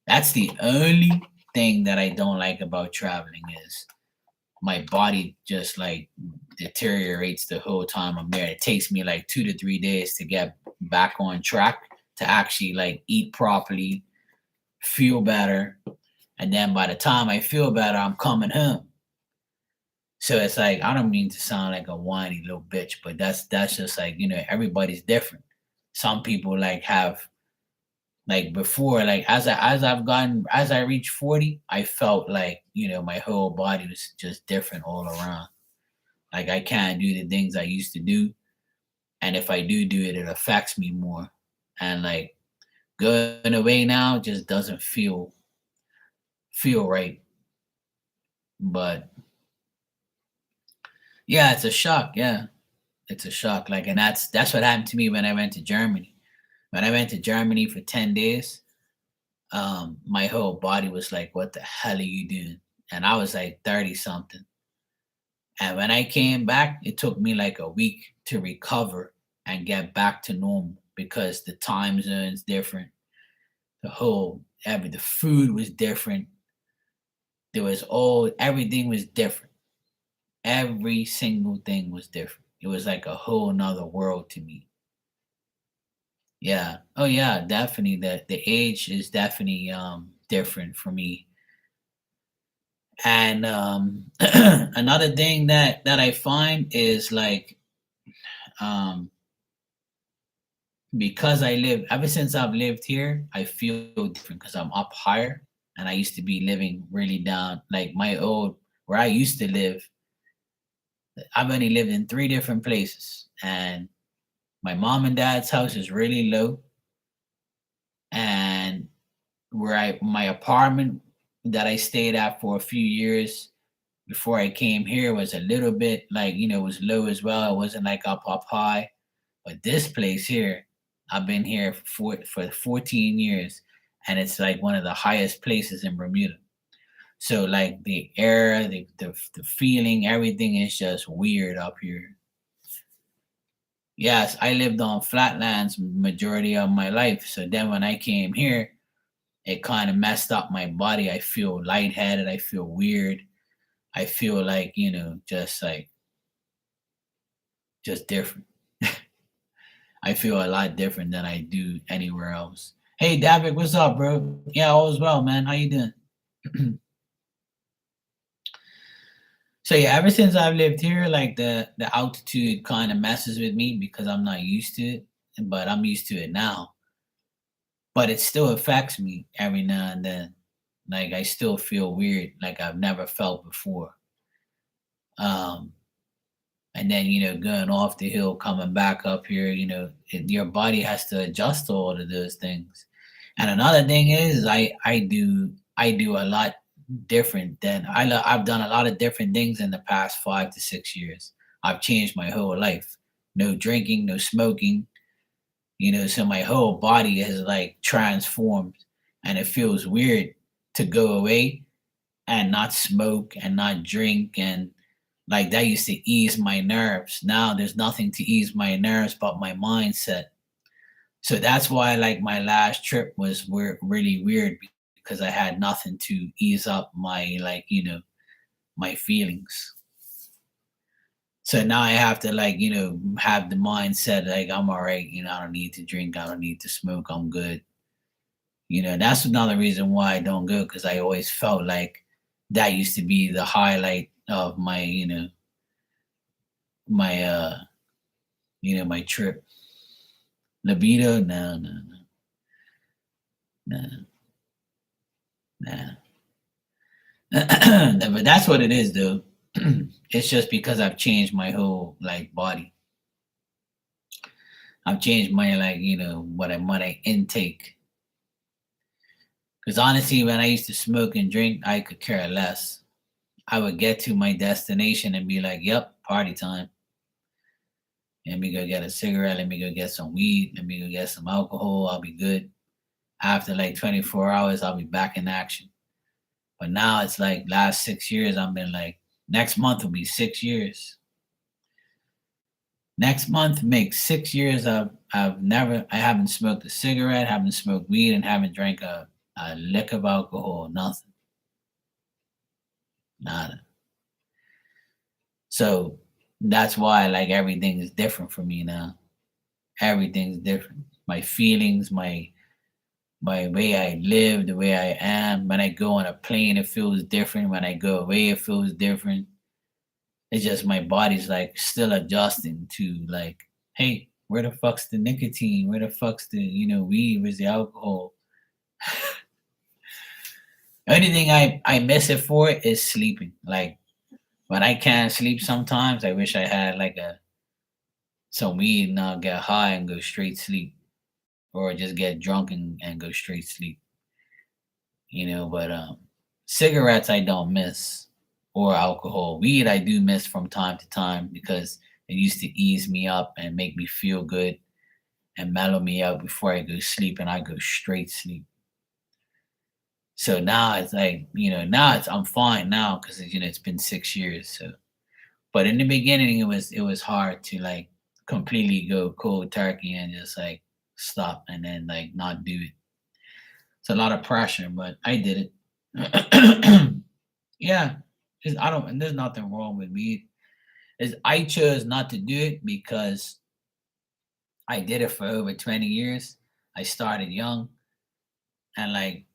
That's the only thing that I don't like about traveling is my body just like deteriorates the whole time I'm there. It takes me like 2 to 3 days to get back on track to actually like eat properly, feel better. And then by the time I feel better, I'm coming home. So it's like I don't mean to sound like a whiny little bitch, but that's just like, everybody's different. Some people like have like before, like as I reached 40, I felt like, my whole body was just different all around. Like I can't do the things I used to do. And if I do it, it affects me more. And like going away now just doesn't feel right. But yeah, it's a shock. Yeah. It's a shock. Like, and that's what happened to me when I went to Germany. When I went to Germany for 10 days, my whole body was like, what the hell are you doing? And I was like 30 something. And when I came back, it took me like a week to recover and get back to normal because the time zone's different. The food was different. Everything was different. Every single thing was different. It was like a whole nother world to me. Yeah. Oh yeah, definitely. The age is definitely different for me. And another thing that I find is like um because I live ever since I've lived here, I feel different because I'm up higher and I used to be living really down like my old where I used to live. I've only lived in three different places and my mom and dad's house is really low and where I my apartment that I stayed at for a few years before I came here was a little bit like, was low as well. It wasn't like up high. But this place here, I've been here for 14 years and it's like one of the highest places in Bermuda. So like the air, the feeling, everything is just weird up here. Yes, I lived on flatlands majority of my life. So then when I came here, it kind of messed up my body. I feel lightheaded. I feel weird. I feel like, just different. I feel a lot different than I do anywhere else. Hey, Davik, what's up, bro? Yeah, all is well, man. How you doing? So yeah, ever since I've lived here, like the altitude kind of messes with me because I'm not used to it, but I'm used to it now. But it still affects me every now and then. Like I still feel weird, like I've never felt before. Um, and then going off the hill, coming back up here, your body has to adjust to all of those things. And another thing is, I do a lot different than I've done a lot of different things in the past 5 to 6 years. I've changed my whole life. No drinking, no smoking, so my whole body has like transformed, and it feels weird to go away and not smoke and not drink and like that used to ease my nerves. Now there's nothing to ease my nerves but my mindset. So that's why like my last trip was really weird because I had nothing to ease up my like, my feelings. So now I have to like, have the mindset like I'm all right, I don't need to drink, I don't need to smoke, I'm good. That's another reason why I don't go because I always felt like that used to be the highlight of my, my my trip. Libido, no, no, no, no, no. But that's what it is, though. It's just because I've changed my whole like body. I've changed my like what I intake. Because honestly, when I used to smoke and drink, I could care less. I would get to my destination and be like, "Yep, party time. Let me go get a cigarette. Let me go get some weed. Let me go get some alcohol. I'll be good." After like 24 hours, I'll be back in action. But now it's like last 6 years, I've been like, next month will be 6 years. Next month makes 6 years I haven't smoked a cigarette, haven't smoked weed, and haven't drank a lick of alcohol, nothing. Nada. So that's why like everything is different for me now. Everything's different. My feelings, my way I live, the way I am. When I go on a plane, it feels different. When I go away, it feels different. It's just my body's like still adjusting to like, hey, where the fuck's the nicotine? Where the fuck's the weed? Where's the alcohol? Only thing I miss it for is sleeping. Like when I can't sleep sometimes, I wish I had like a some weed and I'll get high and go straight sleep. Or just get drunk and go straight sleep. But cigarettes I don't miss or alcohol. Weed I do miss from time to time because it used to ease me up and make me feel good and mellow me out before I go sleep and I go straight sleep. So now it's like, now I'm fine now because it's been 6 years. So but in the beginning it was hard to like completely go cold turkey and just like stop and then like not do it. It's a lot of pressure, but I did it. Yeah, I don't, and there's nothing wrong with me. Is I chose not to do it because I did it for over 20 years. I started young and like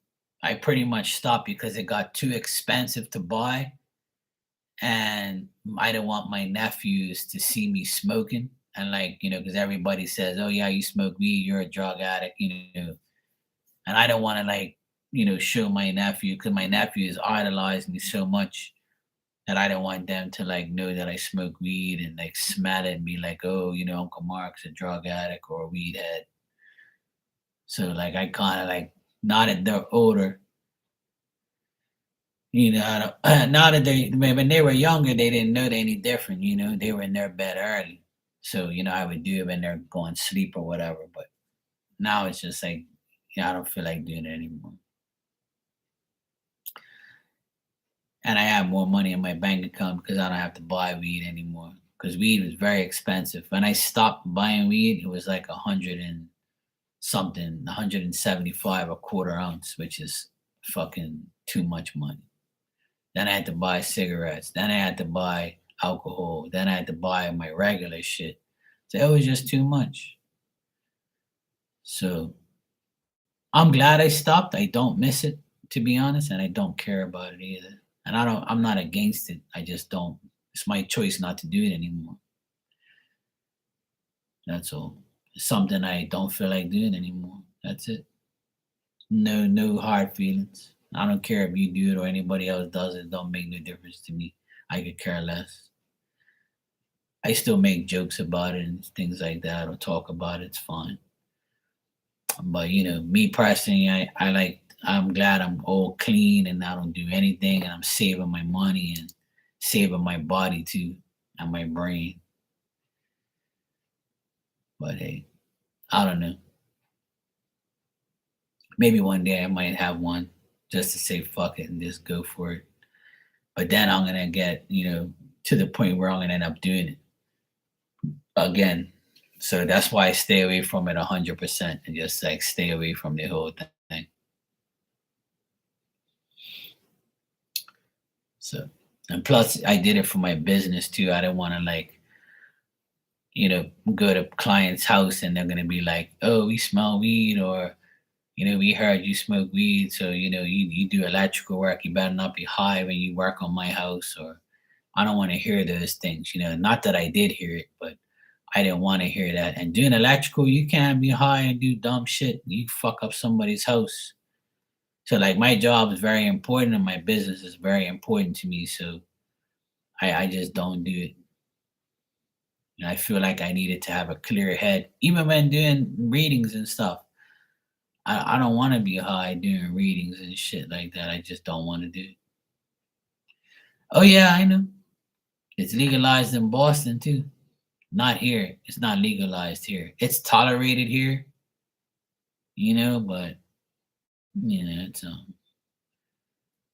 I pretty much stopped because it got too expensive to buy. And I don't want my nephews to see me smoking. And like, because everybody says, oh, yeah, you smoke weed, you're a drug addict, And I don't want to like, show my nephew because my nephew is idolizing me so much that I don't want them to like know that I smoke weed and like smell it and be like, oh, Uncle Mark's a drug addict or a weed head. So like I kind of like now that they're older, I don't, now that when they were younger, they didn't know any different. They were in their bed early, so I would do it when they're going to sleep or whatever. But now it's just like, I don't feel like doing it anymore. And I have more money in my bank account because I don't have to buy weed anymore. Because weed was very expensive. When I stopped buying weed, it was like 100 and something, 175 a quarter ounce, which is fucking too much money. Then I had to buy cigarettes. Then I had to buy alcohol. Then I had to buy my regular shit. So it was just too much. So I'm glad I stopped. I don't miss it, to be honest, and I don't care about it either. And I'm not against it. I just don't, it's my choice not to do it anymore. That's all. It's something I don't feel like doing anymore. That's it. No hard feelings. I don't care if you do it or anybody else does it. Don't make no difference to me. I could care less. I still make jokes about it and things like that or talk about it. It's fine. But me personally, I'm glad I'm all clean and I don't do anything and I'm saving my money and saving my body too and my brain. But hey, I don't know. Maybe one day I might have one just to say fuck it and just go for it. But then I'm gonna get, to the point where I'm gonna end up doing it again. So that's why I stay away from it 100% and just like stay away from the whole thing. So, and plus I did it for my business too. I didn't want to like, go to client's house and they're gonna be like, oh, we smell weed or we heard you smoke weed, so you do electrical work. You better not be high when you work on my house, or I don't want to hear those things. Not that I did hear it, but I didn't want to hear that. And doing electrical, you can't be high and do dumb shit. You fuck up somebody's house. So like my job is very important and my business is very important to me. So I just don't do it. And I feel like I needed to have a clear head, even when doing readings and stuff. I don't want to be high doing readings and shit like that. I just don't want to do it. Oh yeah, I know. It's legalized in Boston too. Not here. It's not legalized here. It's tolerated here, but it's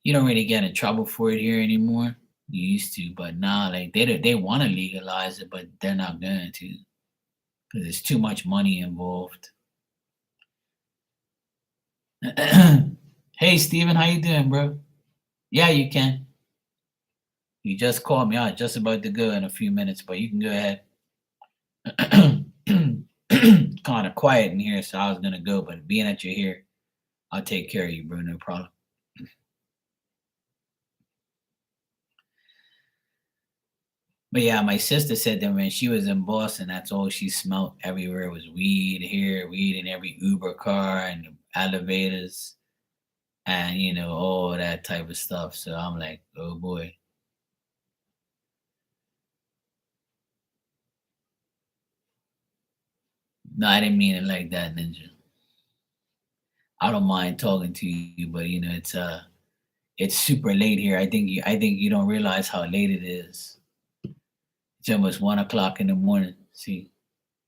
you don't really get in trouble for it here anymore. You used to, but now like they want to legalize it, but they're not going to because there's too much money involved. Hey Steven, how you doing, bro? Yeah, you can. You just called me. I was just about to go in a few minutes, but you can go ahead. Kind of quiet in here, so I was gonna go, but being that you're here, I'll take care of you, bro. No problem. But yeah, my sister said that when she was in Boston, that's all she smelled everywhere was weed here, weed in every Uber car and elevators and all that type of stuff. So I'm like, oh boy. No, I didn't mean it like that, Ninja. I don't mind talking to you, but it's super late here. I think you don't realize how late it is. It's almost 1 o'clock in the morning. See,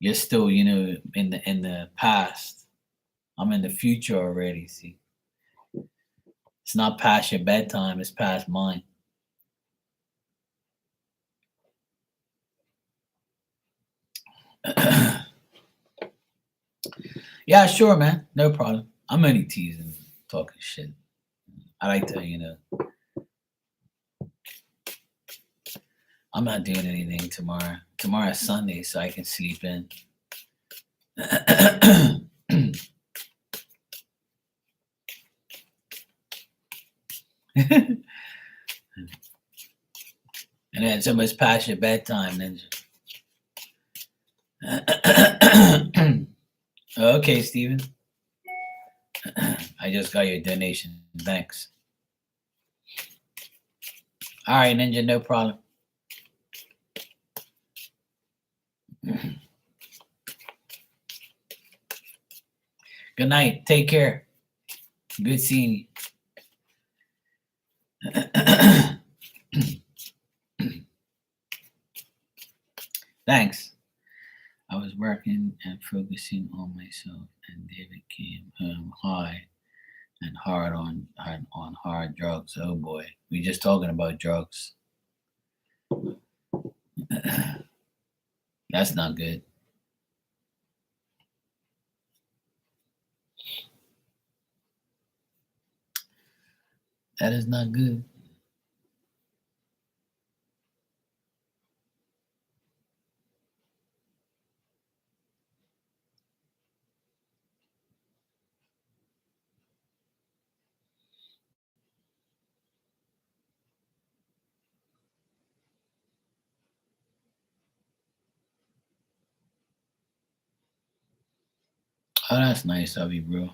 you're still, in the past. I'm in the future already. See, it's not past your bedtime. It's past mine. Yeah, sure, man. No problem. I'm only teasing, talking shit. I like to, I'm not doing anything tomorrow. Tomorrow's Sunday, so I can sleep in. And then it's almost past your bedtime, Ninja. Okay, Steven. I just got your donation. Thanks. All right, Ninja, no problem. Good night. Take care. Good seeing you. Thanks. I was working and focusing on myself, and David came home high and hard on hard drugs. Oh boy, we just talking about drugs. That's not good. That is not good. Oh, that's nice of you, bro.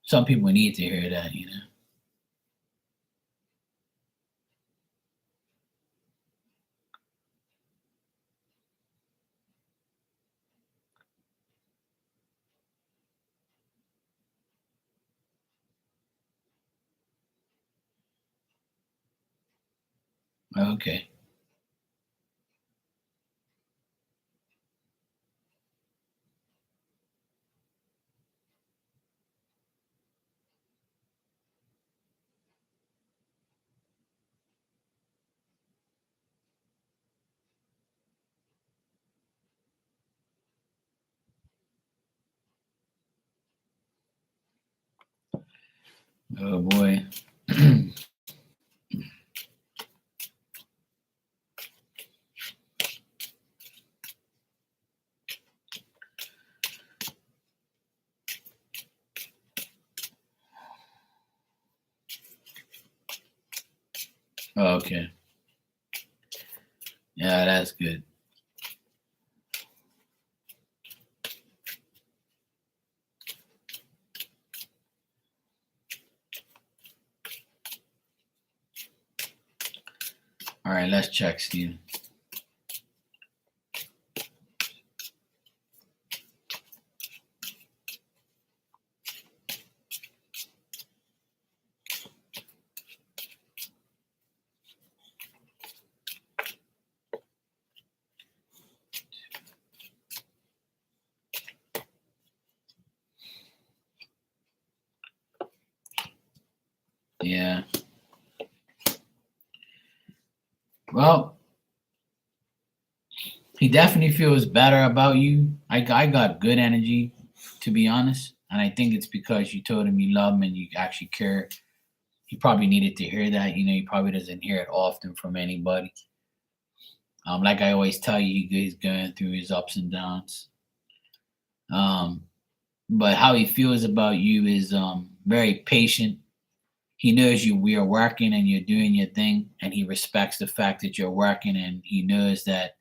Some people need to hear that. Okay. Oh boy. Okay. Yeah, that's good. All right, let's check, Steve. Yeah. Well, he definitely feels better about you. I got good energy, to be honest, and I think it's because you told him you love him and you actually care. He probably needed to hear that. He probably doesn't hear it often from anybody. Like I always tell you, he's going through his ups and downs. Um, but how he feels about you is very patient. he knows you we are working and you're doing your thing, and he respects the fact that you're working, and he knows that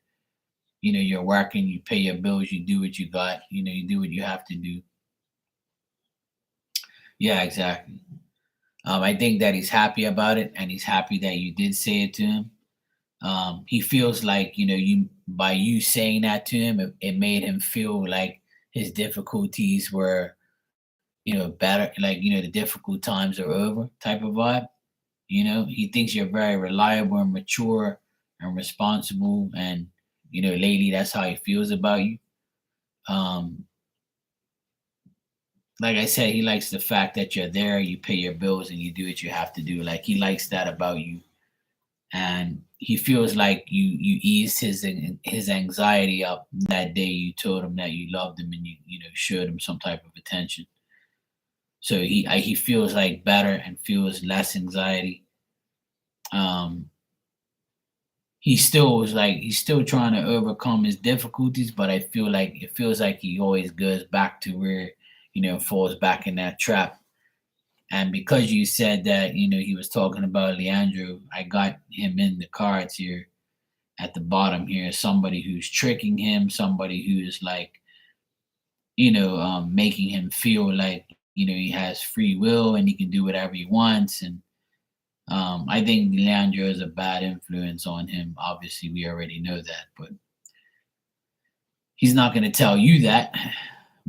you're working, you pay your bills, you do what you got, you do what you have to do. Yeah, exactly. I think that he's happy about it, and he's happy that you did say it to him. He feels like you by you saying that to him, it made him feel like his difficulties were better, like the difficult times are over type of vibe. He thinks you're very reliable and mature and responsible, and lately that's how he feels about you. Um, like I said, he likes the fact that you're there, you pay your bills, and you do what you have to do. Like, he likes that about you, and he feels like you eased his anxiety up that day you told him that you loved him, and you showed him some type of attention. So he feels like better and feels less anxiety. Um, he's still trying to overcome his difficulties, but I feel like it feels like he always goes back to where falls back in that trap. And because you said that he was talking about Leandro, I got him in the cards here at the bottom here, somebody who's tricking him, somebody who is like making him feel like he has free will and he can do whatever he wants. And I think Leandro is a bad influence on him. Obviously, we already know that, but he's not going to tell you that.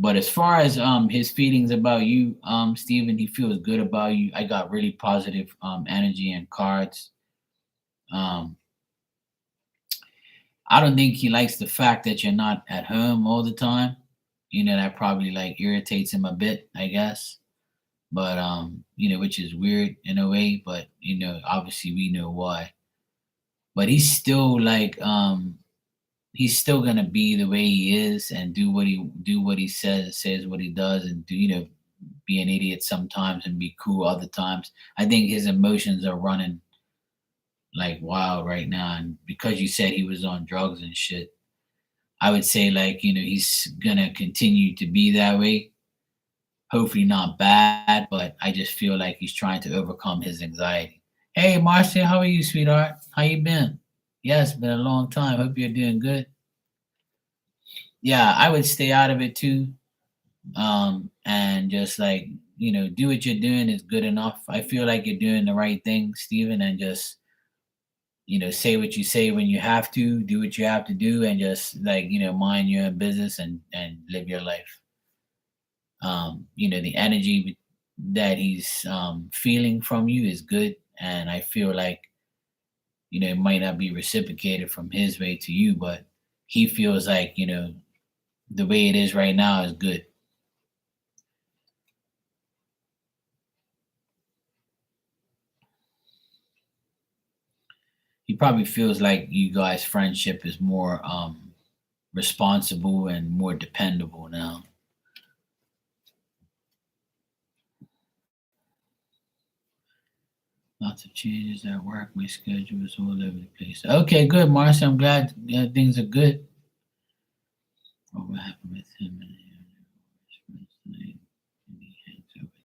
But as far as his feelings about you, Steven, he feels good about you. I got really positive energy and cards. Um, I don't think he likes the fact that you're not at home all the time. That probably like irritates him a bit, I guess. But which is weird in a way, but obviously we know why. But he's still gonna be the way he is and do what he says what he does, and do be an idiot sometimes and be cool other times. I think his emotions are running like wild right now, and because you said he was on drugs and shit, I would say like he's gonna continue to be that way. Hopefully not bad, but I just feel like he's trying to overcome his anxiety. Hey Marcia, how are you, sweetheart? How you been? Yes, been a long time. Hope you're doing good. Yeah, I would stay out of it too. And just like do what you're doing is good enough. I feel like you're doing the right thing, Steven, and just say what you say when you have to, do what you have to do, and just like mind your own business and live your life. The energy that he's feeling from you is good, and I feel like it might not be reciprocated from his way to you, but he feels like the way it is right now is good. He probably feels like you guys' friendship is more responsible and more dependable now. Lots of changes at work. My schedule is all over the place. Okay, good, Marcia. I'm glad things are good. What happened with him?